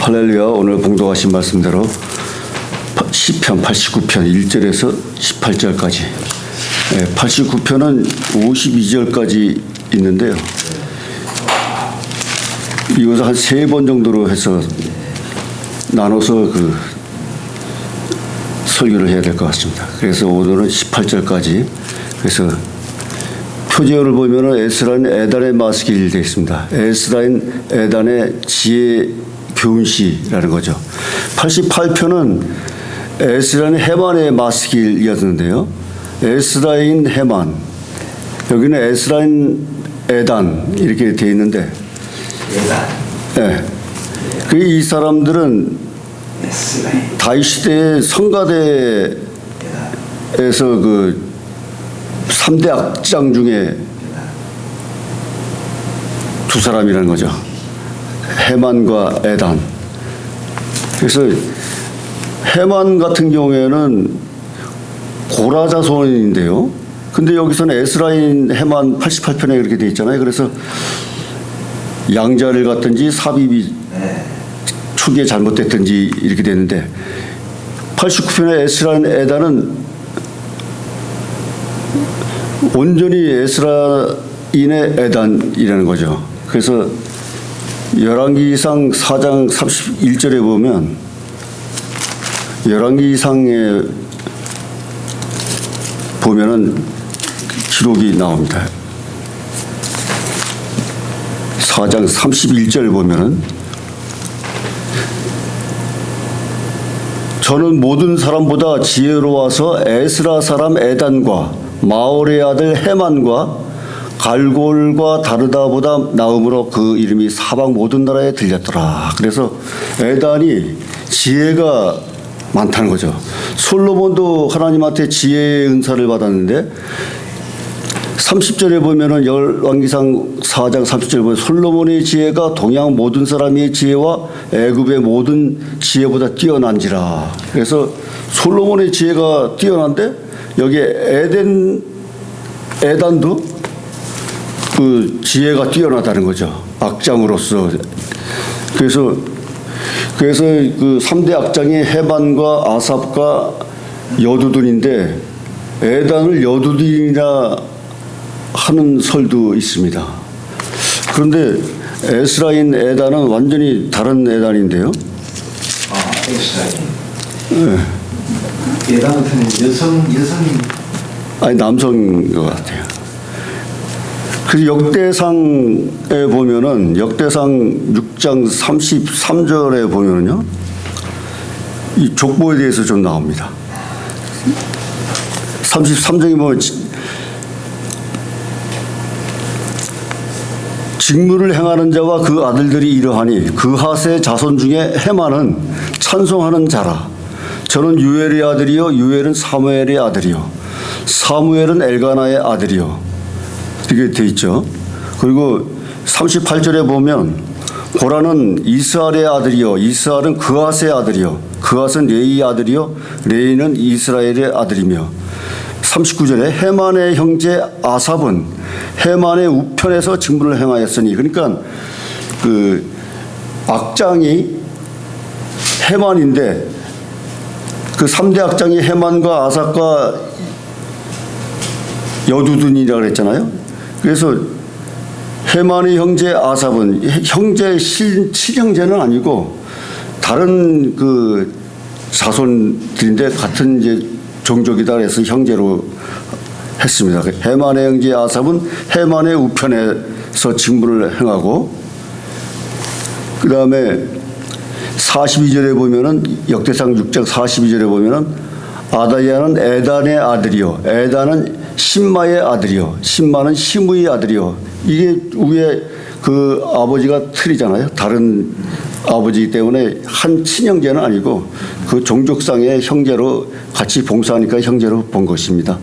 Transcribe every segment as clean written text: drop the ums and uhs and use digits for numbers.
할렐루야. 오늘 봉독하신 말씀대로 시편 89편 1절에서 18절까지 89편은 52절까지 있는데요. 이것을 한 3번 정도로 해서 나눠서 설교를 해야 될 것 같습니다. 그래서 오늘은 18절까지. 그래서 표제어를 보면은 에스라인 에단의 마스길 되어 있습니다. 에스라인 에단의 지혜 교훈시라는 거죠. 88편은 에스라인 해만의 마스길이었는데요. 에스라인 해만, 여기는 에스라인 에단 이렇게 되어 있는데, 네. 이 사람들은 다윗 시대의 성가대에서 3대 악장 중에 두 사람이라는 거죠. 해만과 에단. 그래서 해만 같은 경우에는 고라 자손인데요. 근데 여기서는 에스라인 해만 88편에 그렇게 돼 있잖아요. 그래서 양자를 갖든지 삽입이 초기에 잘못됐든지 이렇게 됐는데 89편의 에스라인 에단은 온전히 에스라인의 에단이라는 거죠. 그래서 열왕기상 4장 31절에 보면 열왕기상에 보면은 기록이 나옵니다. 4장 31절 보면은 저는 모든 사람보다 지혜로워서 에스라 사람 에단과 마올의 아들 해만과 갈골과 다르다보다 나음으로 그 이름이 사방 모든 나라에 들렸더라. 그래서 에단이 지혜가 많다는 거죠. 솔로몬도 하나님한테 지혜의 은사를 받았는데 30절에 보면은 열왕기상 4장 30절에 보면 솔로몬의 지혜가 동양 모든 사람의 지혜와 애굽의 모든 지혜보다 뛰어난지라. 그래서 솔로몬의 지혜가 뛰어난데 여기 에단도 그 지혜가 뛰어나다는 거죠. 악장으로서. 그래서 그 3대 악장이 해반과 아삽과 여두둔인데 에단을 여두둔이라 하는 설도 있습니다. 그런데 에스라인 에단은 완전히 다른 에단인데요. 에스라인. 네. 에단 같은 여성이 아니 남성인 것 같아요. 그래서 역대상에 보면은 역대상 6장 33절에 보면은요 이 족보에 대해서 좀 나옵니다. 33장에 보면 직무를 행하는 자와 그 아들들이 이러하니 그 하세 자손 중에 해만은 찬송하는 자라. 저는 유엘의 아들이요 유엘은 사무엘의 아들이요 사무엘은 엘가나의 아들이요. 이렇게 돼 있죠. 그리고 38절에 보면 고라는 이스라엘의 아들이요 이스라엘은 그앗의 아들이요 그앗은 레이의 아들이요 레이는 이스라엘의 아들이며 39절에 해만의 형제 아삽은 해만의 우편에서 직무를 행하였으니, 그러니까 그 악장이 해만인데 그 3대 악장이 해만과 아삽과 여두둔이라고 그랬잖아요. 그래서 해만의 형제 아삽은 형제 친형제는 아니고 다른 그 자손들인데 같은 이제 종족이다 그래서 형제로 했습니다. 해만의 형제 아삽은 해만의 우편에서 직무를 행하고 그 다음에 42절에 보면은 역대상 6장 42절에 보면은 아다야는 에단의 아들이요 에단은 신마의 아들이요 신마는 시므의 아들이요. 이게 위에 그 아버지가 틀리잖아요. 다른 아버지이기 때문에 한 친형제는 아니고 그 종족상의 형제로 같이 봉사하니까 형제로 본 것입니다.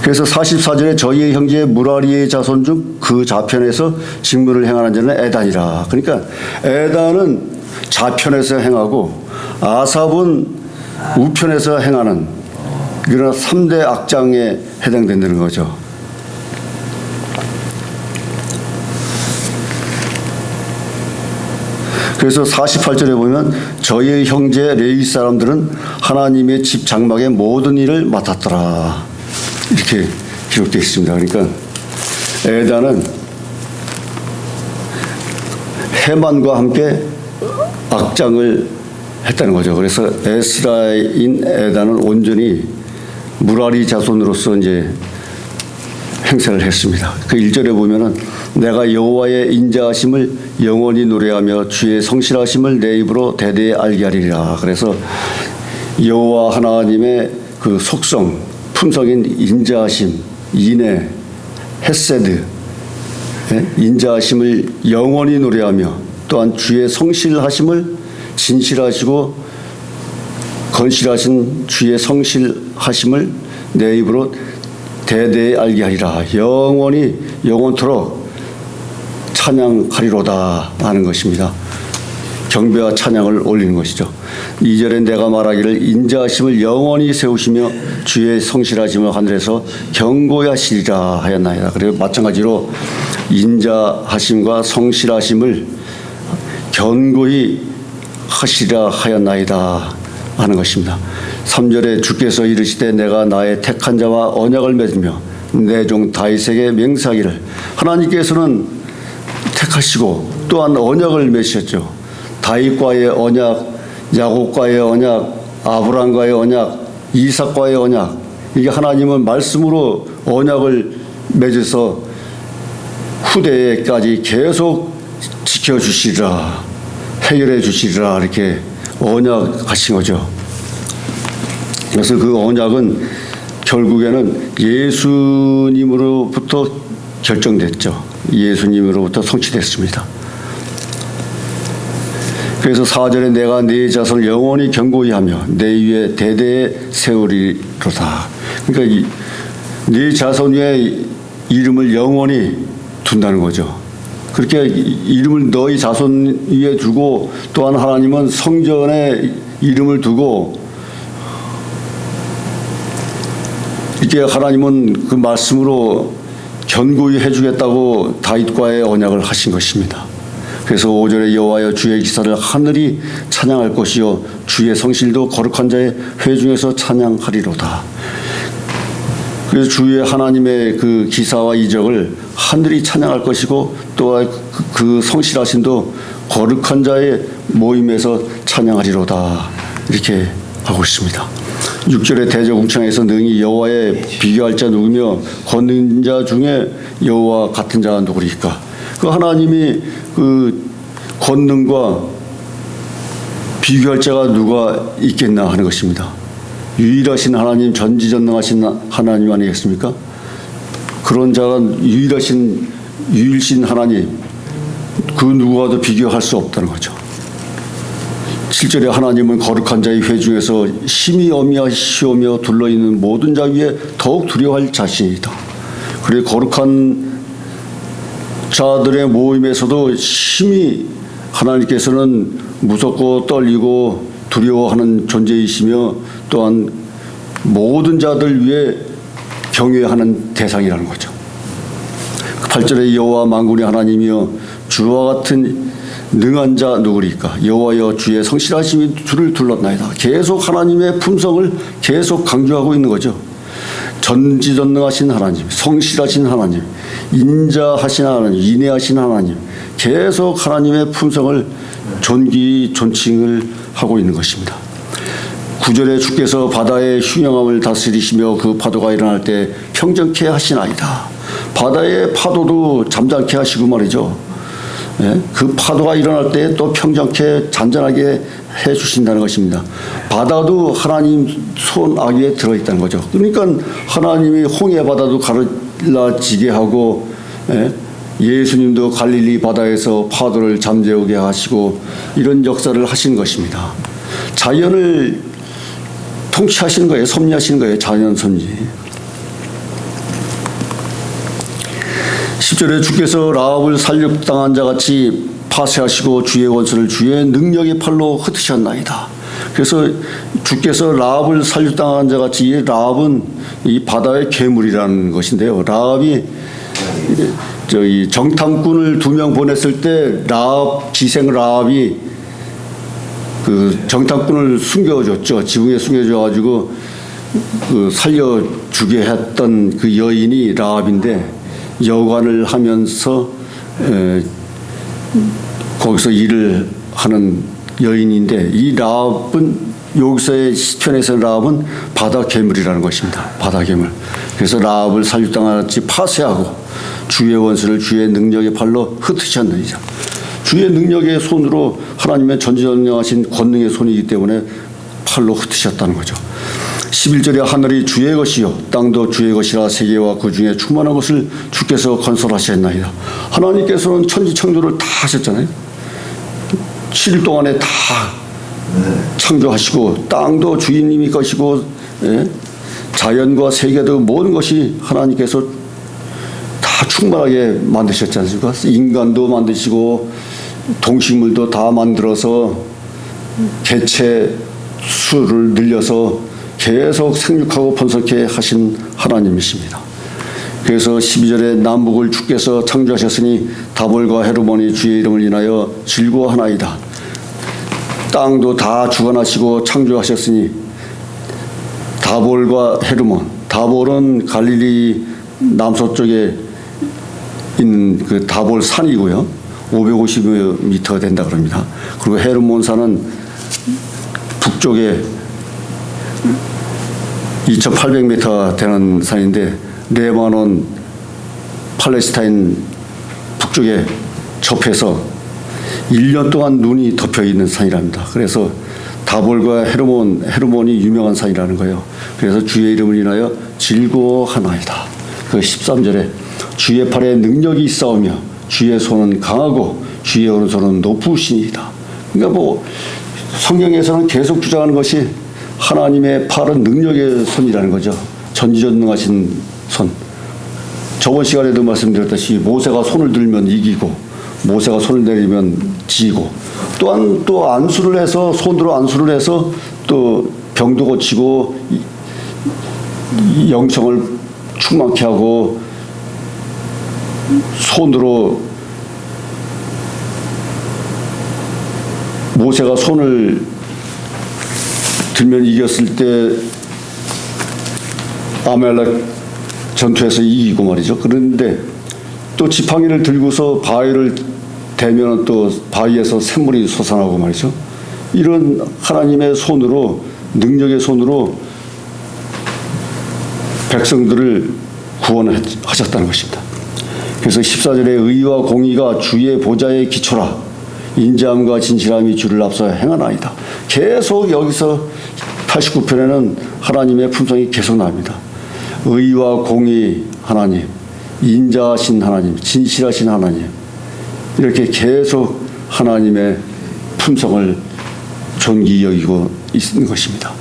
그래서 44절에 저희의 형제 무라리의 자손 중 그 좌편에서 직무를 행하는 자는 에단이라. 그러니까 에단은 좌편에서 행하고 아삽은 우편에서 행하는 그런 3대 악장에 해당된다는 거죠. 그래서 48절에 보면 저희의 형제 레위 사람들은 하나님의 집 장막의 모든 일을 맡았더라. 이렇게 기록되어 있습니다. 그러니까 에단은 해만과 함께 악장을 했다는 거죠. 그래서 에스라인 에단은 온전히 무라리 자손으로서 이제 행세를 했습니다. 그 1절에 보면은 내가 여호와의 인자하심을 영원히 노래하며 주의 성실하심을 내 입으로 대대에 알게 하리라. 그래서 여호와 하나님의 그 속성, 품성인 인자하심, 인애, 헤세드, 인자하심을 영원히 노래하며 또한 주의 성실하심을 진실하시고 건실하신 주의 성실하심을 내 입으로 대대에 알게 하리라. 영원히 영원토록 찬양하리로다 하는 것입니다. 경배와 찬양을 올리는 것이죠. 2절에 내가 말하기를 인자하심을 영원히 세우시며 주의 성실하심을 하늘에서 경고히 하시리라 하였나이다. 그리고 마찬가지로 인자하심과 성실하심을 견고히 하시리라 하였나이다 하는 것입니다. 3절에 주께서 이르시되 내가 나의 택한 자와 언약을 맺으며 내 종 다윗에게 맹세하기를. 하나님께서는 택하시고 또한 언약을 맺으셨죠. 다윗과의 언약, 야곱과의 언약, 아브라함과의 언약, 이삭과의 언약. 이게 하나님은 말씀으로 언약을 맺어서 후대에까지 계속 지켜주시리라, 해결해 주시리라 이렇게 언약하신 거죠. 그래서 그 언약은 결국에는 예수님으로부터 결정됐죠. 예수님으로부터 성취됐습니다. 그래서 4절에 내가 네 자손을 영원히 견고히 하며 내 위에 대대에 세우리로다. 그러니까 네 자손 위에 이름을 영원히 둔다는 거죠. 그렇게 이름을 너희 자손 위에 두고 또한 하나님은 성전에 이름을 두고 이렇게 하나님은 그 말씀으로 견고히 해주겠다고 다윗과의 언약을 하신 것입니다. 그래서 5절에 여호와여 주의 기사를 하늘이 찬양할 것이요 주의 성실도 거룩한 자의 회중에서 찬양하리로다. 그래서 주의 하나님의 그 기사와 이적을 하늘이 찬양할 것이고 또한 그 성실하심도 거룩한 자의 모임에서 찬양하리로다. 이렇게 하고 있습니다. 6절에 대저궁창에서 능히 여호와의 비교할 자 누구며 걷는 자 중에 여호와 같은 자가 누구리까? 그 하나님이 그 권능과 비교할 자가 누가 있겠나 하는 것입니다. 유일하신 하나님, 전지전능하신 하나님 아니겠습니까? 그런 자가 유일신 하나님, 그 누구와도 비교할 수 없다는 거죠. 7절에 하나님은 거룩한 자의 회중에서 심히 어미하시오며 둘러있는 모든 자 위에 더욱 두려워할 자신이다. 그래 거룩한 자들의 모임에서도 심히 하나님께서는 무섭고 떨리고 두려워하는 존재이시며 또한 모든 자들 위해 경외하는 대상이라는 거죠. 8절에 여호와 만군의 하나님이여 주와 같은 능한 자 누구리까? 여호와여 주의 성실하심이 주를 둘렀나이다. 계속 하나님의 품성을 계속 강조하고 있는 거죠. 전지전능하신 하나님, 성실하신 하나님, 인자하신 하나님, 인애하신 하나님, 계속 하나님의 품성을 존귀 존칭을 하고 있는 것입니다. 9절에 주께서 바다의 흉영함을 다스리시며 그 파도가 일어날 때 평정케 하시나이다. 바다의 파도도 잠잠케 하시고 말이죠. 그 파도가 일어날 때 또 평정케 잔잔하게 해주신다는 것입니다. 바다도 하나님 손 아귀에 들어있다는 거죠. 그러니까 하나님이 홍해 바다도 가라지게 하고 예수님도 갈릴리 바다에서 파도를 잠재우게 하시고 이런 역사를 하신 것입니다. 자연을 통치하시는 거예요. 섭리하시는 거예요. 자연 섭리. 10절에 주께서 라합을 살육당한 자같이 파쇄하시고 주의 원수를 주의 능력의 팔로 흩으셨나이다. 그래서 주께서 라합을 살육당한 자같이, 이 라합은 이 바다의 괴물이라는 것인데요. 라합이 저기 정탐꾼을 2명 보냈을 때 라합, 기생 라합이 그 정탐꾼을 숨겨줬죠. 지붕에 숨겨줘가지고 그 살려주게 했던 그 여인이 라합인데 여관을 하면서 거기서 일을 하는 여인인데 이 라합은 여기서의 시편에서 라합은 바다 괴물이라는 것입니다. 바다 괴물. 그래서 라합을 살육당하지 파쇄하고 주의 원수를 주의 능력의 팔로 흩으셨느니라. 주의 능력의 손으로 하나님의 전지전능하신 권능의 손이기 때문에 팔로 흩으셨다는 거죠. 11절에 하늘이 주의 것이요 땅도 주의 것이라 세계와 그 중에 충만한 것을 주께서 건설하셨나이다. 하나님께서는 천지창조를 다 하셨잖아요. 7일 동안에 다 창조하시고 땅도 주인님이 것이고 자연과 세계도 모든 것이 하나님께서 다 충만하게 만드셨지 않습니까? 인간도 만드시고 동식물도 다 만들어서 개체 수를 늘려서 계속 생육하고 번성케 하신 하나님이십니다. 그래서 12절에 남북을 주께서 창조하셨으니 다볼과 헤르몬이 주의 이름을 인하여 즐거워하나이다. 땅도 다 주관하시고 창조하셨으니 다볼과 헤르몬, 다볼은 갈릴리 남서쪽에 있는 그 다볼 산이고요. 550m 된다 그럽니다. 그리고 헤르몬 산은 북쪽에 2,800m 되는 산인데 레바논 팔레스타인 북쪽에 접해서 1년 동안 눈이 덮여 있는 산이랍니다. 그래서 다볼과 헤르몬이 유명한 산이라는 거예요. 그래서 주의 이름을 인하여 즐거워하나이다. 그 13절에 주의 팔에 능력이 있사오며 주의 손은 강하고 주의 오른손은 높으시니이다. 그러니까 뭐 성경에서는 계속 주장하는 것이 하나님의 팔은 능력의 손이라는 거죠. 전지전능하신 손. 저번 시간에도 말씀드렸듯이 모세가 손을 들면 이기고 모세가 손을 내리면 지고 또한 또 안수를 해서 손으로 안수를 해서 또 병도 고치고 영성을 충만케 하고 손으로 모세가 손을 들면 이겼을 때 아말렉 전투에서 이기고 말이죠. 그런데 또 지팡이를 들고서 바위를 대면 또 바위에서 샘물이 솟아나고 말이죠. 이런 하나님의 손으로 능력의 손으로 백성들을 구원하셨다는 것입니다. 그래서 14절에 의와 공의가 주의 보좌의 기초라 인자함과 진실함이 주를 앞서 행하나이다. 계속 여기서 89편에는 하나님의 품성이 계속 나옵니다. 의와 공의 하나님, 인자하신 하나님, 진실하신 하나님 이렇게 계속 하나님의 품성을 존귀히 여기고 있는 것입니다.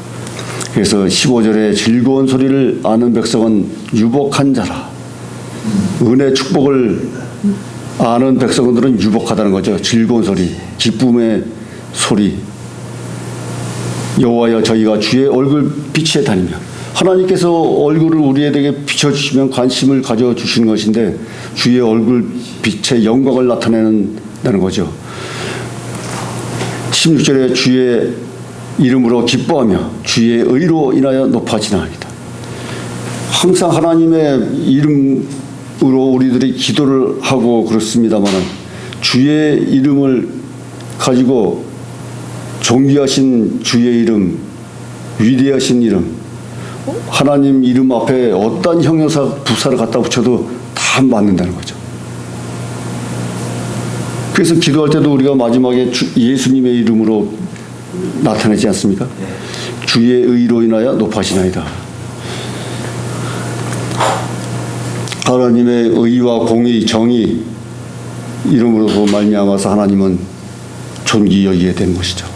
그래서 15절에 즐거운 소리를 아는 백성은 유복한 자라. 은혜 축복을 아는 백성들은 유복하다는 거죠. 즐거운 소리, 기쁨의 소리. 여호와여 저희가 주의 얼굴 빛에 다니며 하나님께서 얼굴을 우리에게 비춰주시면 관심을 가져주시는 것인데 주의 얼굴 빛의 영광을 나타내는 거죠. 16절에 주의 이름으로 기뻐하며 주의 의로 인하여 높아지나이다. 항상 하나님의 이름으로 우리들이 기도를 하고 그렇습니다만 주의 이름을 가지고 존귀하신 주의 이름, 위대하신 이름, 하나님 이름 앞에 어떤 형용사 부사를 갖다 붙여도 다 맞는다는 거죠. 그래서 기도할 때도 우리가 마지막에 예수님의 이름으로 나타내지 않습니까? 주의 의로 인하여 높아지나이다. 하나님의 의와 공의, 정의 이름으로 말미암아서 하나님은 존귀히 여기게 된 것이죠.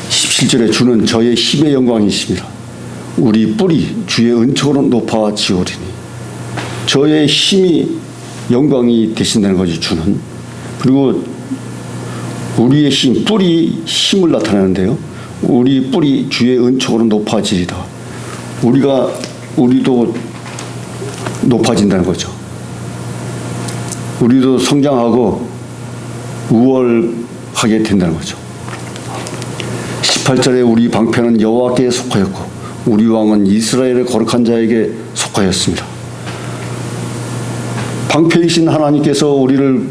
17절에 주는 저의 힘의 영광이십니다. 우리 뿔이 주의 은총으로 높아지오리니 저의 힘이 영광이 되신다는 거죠. 주는. 그리고 우리의 힘, 뿔이 힘을 나타내는데요. 우리 뿔이 주의 은총으로 높아지리다. 우리도 높아진다는 거죠. 우리도 성장하고 우월하게 된다는 거죠. 18절에 우리 방패는 여호와께 속하였고 우리 왕은 이스라엘의 거룩한 자에게 속하였습니다. 방패이신 하나님께서 우리를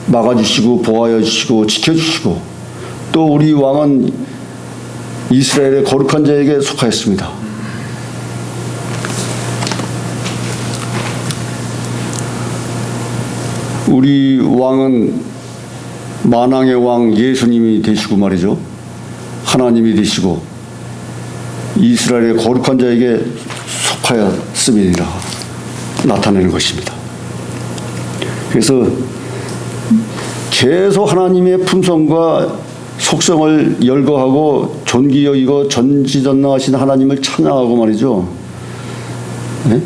막아주시고 보호하여 주시고 지켜주시고 또 우리 왕은 이스라엘의 거룩한 자에게 속하였습니다. 우리 왕은 만왕의 왕 예수님이 되시고 말이죠. 하나님이 되시고 이스라엘의 거룩한 자에게 속하였음이니라 나타내는 것입니다. 그래서 계속 하나님의 품성과 속성을 열거하고 존귀 여기고 전지전능하신 하나님을 찬양하고 말이죠. 네?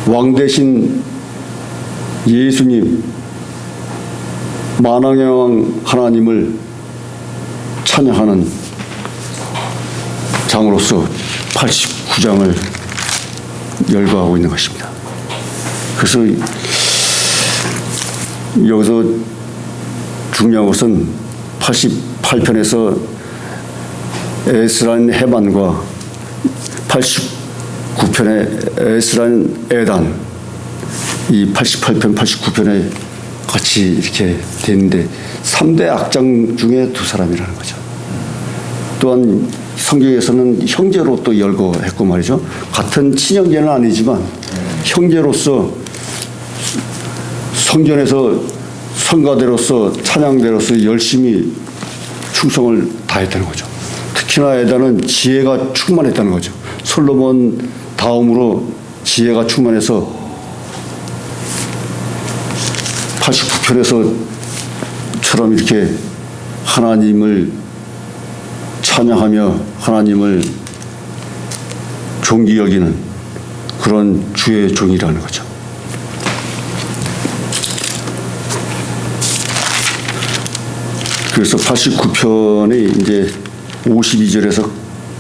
왕 대신 예수님, 만왕의 왕 하나님을 찬양하는 장으로서 89장을 열거하고 있는 것입니다. 그래서 여기서 중요한 것은 88편에서 에스라인 해반과 89편의 에스라인 에단, 이 88편, 89편에 같이 이렇게 돼 있는데 3대 악장 중에 두 사람이라는 거죠. 또한 성경에서는 형제로 또 열거했고 말이죠. 같은 친형제는 아니지만 형제로서 성전에서 성가대로서 찬양대로서 열심히 충성을 다했다는 거죠. 특히나 에단은 지혜가 충만했다는 거죠. 솔로몬 다음으로 지혜가 충만해서 89편에서처럼 이렇게 하나님을 찬양하며 하나님을 존귀 여기는 그런 주의 종이라는 거죠. 그래서 89편이 이제 52절에서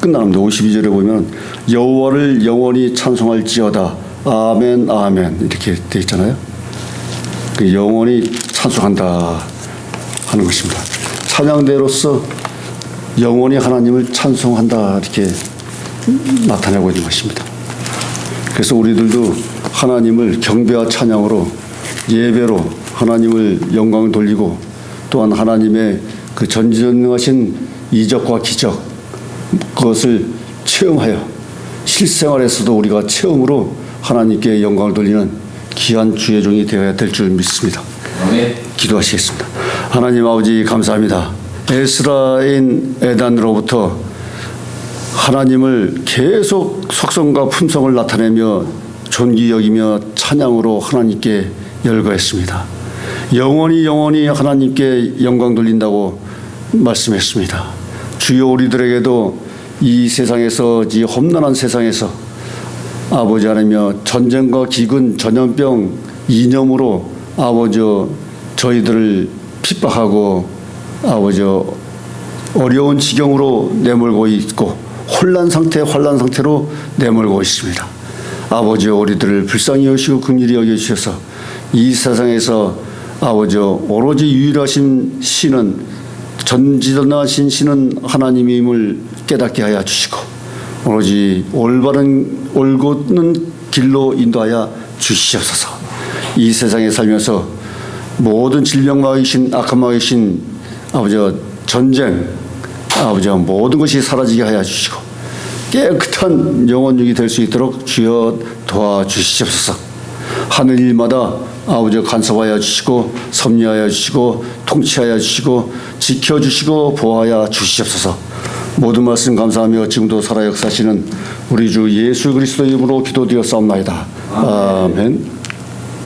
끝납니다. 52절에 보면 여호와를 영원히 찬송할지어다. 아멘 아멘 이렇게 돼 있잖아요. 그 영원히 찬송한다 하는 것입니다. 찬양대로서 영원히 하나님을 찬송한다 이렇게 나타내고 있는 것입니다. 그래서 우리들도 하나님을 경배와 찬양으로 예배로 하나님을 영광을 돌리고 또한 하나님의 그 전지전능하신 이적과 기적 그것을 체험하여 실생활에서도 우리가 체험으로 하나님께 영광을 돌리는 귀한 주의 종이 되어야 될 줄 믿습니다. 기도하시겠습니다. 하나님 아버지 감사합니다. 에스라인 에단으로부터 하나님을 계속 속성과 품성을 나타내며 존귀 여기며 찬양으로 하나님께 열거했습니다. 영원히 하나님께 영광 돌린다고 말씀했습니다. 주여 우리들에게도 이 세상에서 이 험난한 세상에서 아버지 하나님여 전쟁과 기근 전염병 이념으로 아버지 저희들을 핍박하고 아버지 어려운 지경으로 내몰고 있고 환난 상태로 내몰고 있습니다. 아버지 우리들을 불쌍히 여기시고 긍휼히 여겨주셔서 이 세상에서 아버지 오로지 유일하신 신은 전지전능하신 신은 하나님임을 깨닫게 하여 주시고 오로지 올곧는 길로 인도하여 주시옵소서. 이 세상에 살면서 모든 질병 막이신 악한 막이신 아버지 전쟁 아버지 모든 것이 사라지게 하여 주시고 깨끗한 영혼육이 될 수 있도록 주여 도와주시옵소서. 하늘 일마다 아버지 간섭하여 주시고 섭리하여 주시고 통치하여 주시고 지켜주시고 보호하여 주시옵소서. 모든 말씀 감사하며 지금도 살아 역사하시는 우리 주 예수 그리스도 이름으로 기도드렸사옵나이다. 아멘.